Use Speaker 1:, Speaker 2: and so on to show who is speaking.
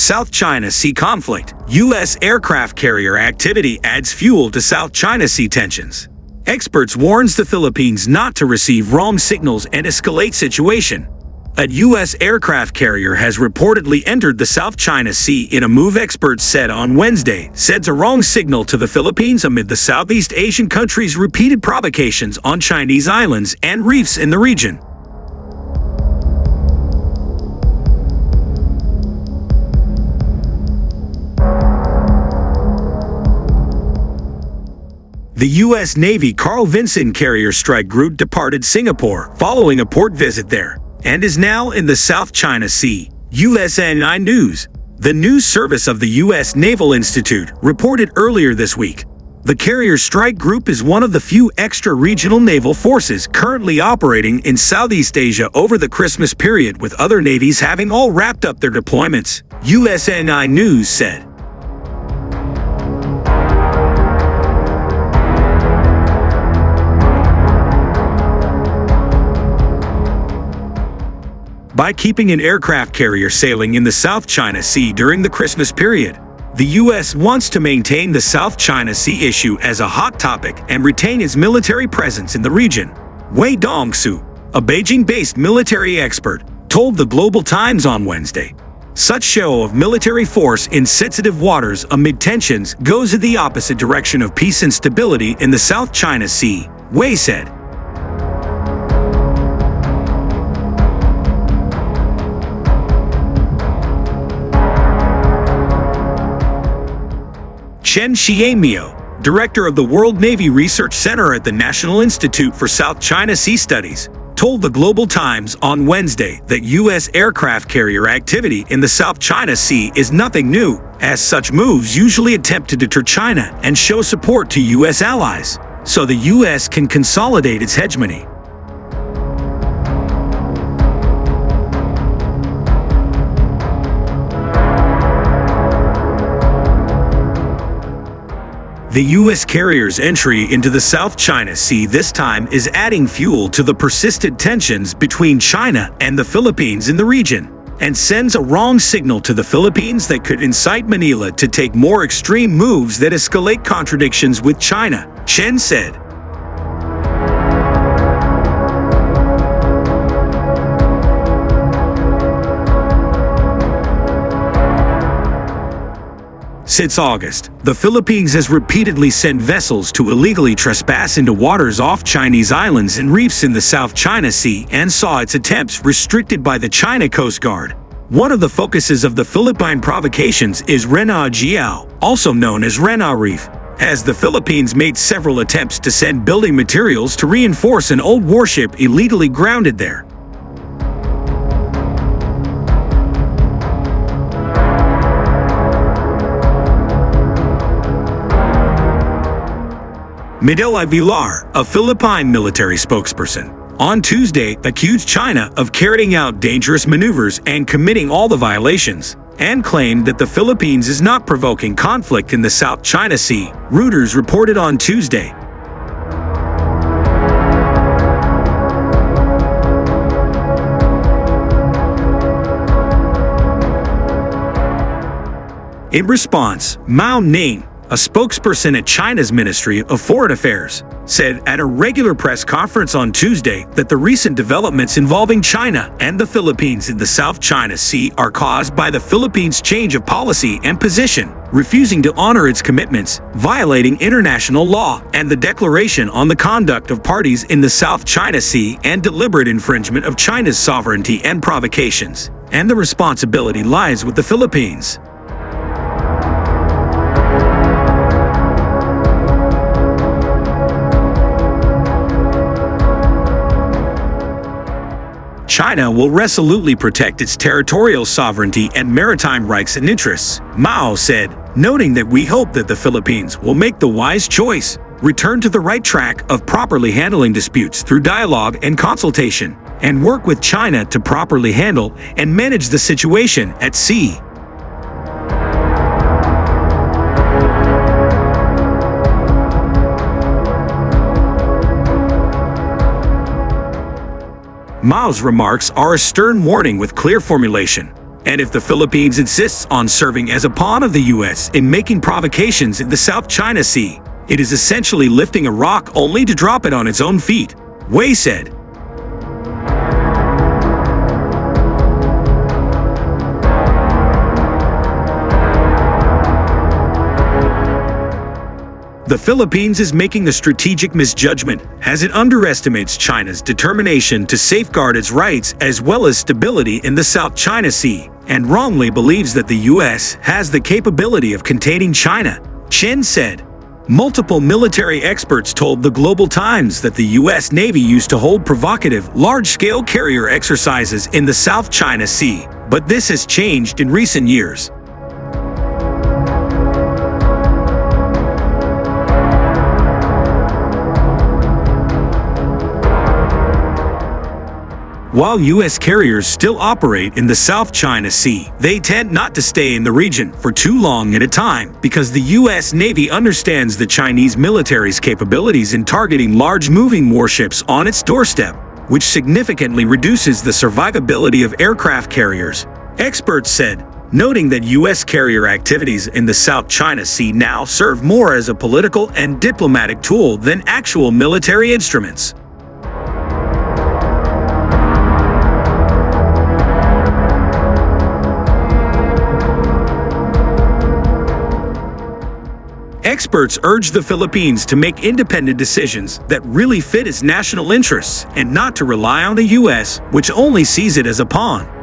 Speaker 1: South China Sea conflict. U.S. aircraft carrier activity adds fuel to South China Sea tensions. Experts warns the Philippines not to receive wrong signals and escalate situation. A U.S. aircraft carrier has reportedly entered the South China Sea in a move experts said on Wednesday sends a wrong signal to the Philippines amid the Southeast Asian country's repeated provocations on Chinese islands and reefs in the region. The U.S. Navy Carl Vinson carrier strike group departed Singapore following a port visit there and is now in the South China Sea. USNI News, the news service of the U.S. Naval Institute, reported earlier this week. The carrier strike group is one of the few extra-regional naval forces currently operating in Southeast Asia over the Christmas period, with other navies having all wrapped up their deployments, USNI News said. By keeping an aircraft carrier sailing in the South China Sea during the Christmas period, the U.S. wants to maintain the South China Sea issue as a hot topic and retain its military presence in the region. Wei Dongsu, a Beijing-based military expert, told the Global Times on Wednesday. Such show of military force in sensitive waters amid tensions goes in the opposite direction of peace and stability in the South China Sea, Wei said. Chen Xiaomio, director of the World Navy Research Center at the National Institute for South China Sea Studies, told the Global Times on Wednesday that U.S. aircraft carrier activity in the South China Sea is nothing new, as such moves usually attempt to deter China and show support to U.S. allies, so the U.S. can consolidate its hegemony. The U.S. carrier's entry into the South China Sea this time is adding fuel to the persistent tensions between China and the Philippines in the region, and sends a wrong signal to the Philippines that could incite Manila to take more extreme moves that escalate contradictions with China, Chen said. Since August, the Philippines has repeatedly sent vessels to illegally trespass into waters off Chinese islands and reefs in the South China Sea and saw its attempts restricted by the China Coast Guard. One of the focuses of the Philippine provocations is Rena Giao, also known as Rena Reef, as the Philippines made several attempts to send building materials to reinforce an old warship illegally grounded there. Miguel Villar, a Philippine military spokesperson, on Tuesday accused China of carrying out dangerous maneuvers and committing all the violations, and claimed that the Philippines is not provoking conflict in the South China Sea, Reuters reported on Tuesday. In response, Mao Ning, a spokesperson at China's Ministry of Foreign Affairs, said at a regular press conference on Tuesday that the recent developments involving China and the Philippines in the South China Sea are caused by the Philippines' change of policy and position, refusing to honor its commitments, violating international law and the Declaration on the Conduct of Parties in the South China Sea, and deliberate infringement of China's sovereignty and provocations, and the responsibility lies with the Philippines. China will resolutely protect its territorial sovereignty and maritime rights and interests, Mao said, noting that we hope that the Philippines will make the wise choice, return to the right track of properly handling disputes through dialogue and consultation, and work with China to properly handle and manage the situation at sea. Mao's remarks are a stern warning with clear formulation, And if the Philippines insists on serving as a pawn of the U.S. in making provocations in the South China Sea, it is essentially lifting a rock only to drop it on its own feet, Wei said. The Philippines is making a strategic misjudgment as it underestimates China's determination to safeguard its rights as well as stability in the South China Sea, and wrongly believes that the U.S. has the capability of containing China, Chen said. Multiple military experts told the Global Times that the U.S. Navy used to hold provocative, large-scale carrier exercises in the South China Sea, but this has changed in recent years. While U.S. carriers still operate in the South China Sea, they tend not to stay in the region for too long at a time because the U.S. Navy understands the Chinese military's capabilities in targeting large moving warships on its doorstep, which significantly reduces the survivability of aircraft carriers, experts said, noting that U.S. carrier activities in the South China Sea now serve more as a political and diplomatic tool than actual military instruments. Experts urge the Philippines to make independent decisions that really fit its national interests and not to rely on the U.S., which only sees it as a pawn.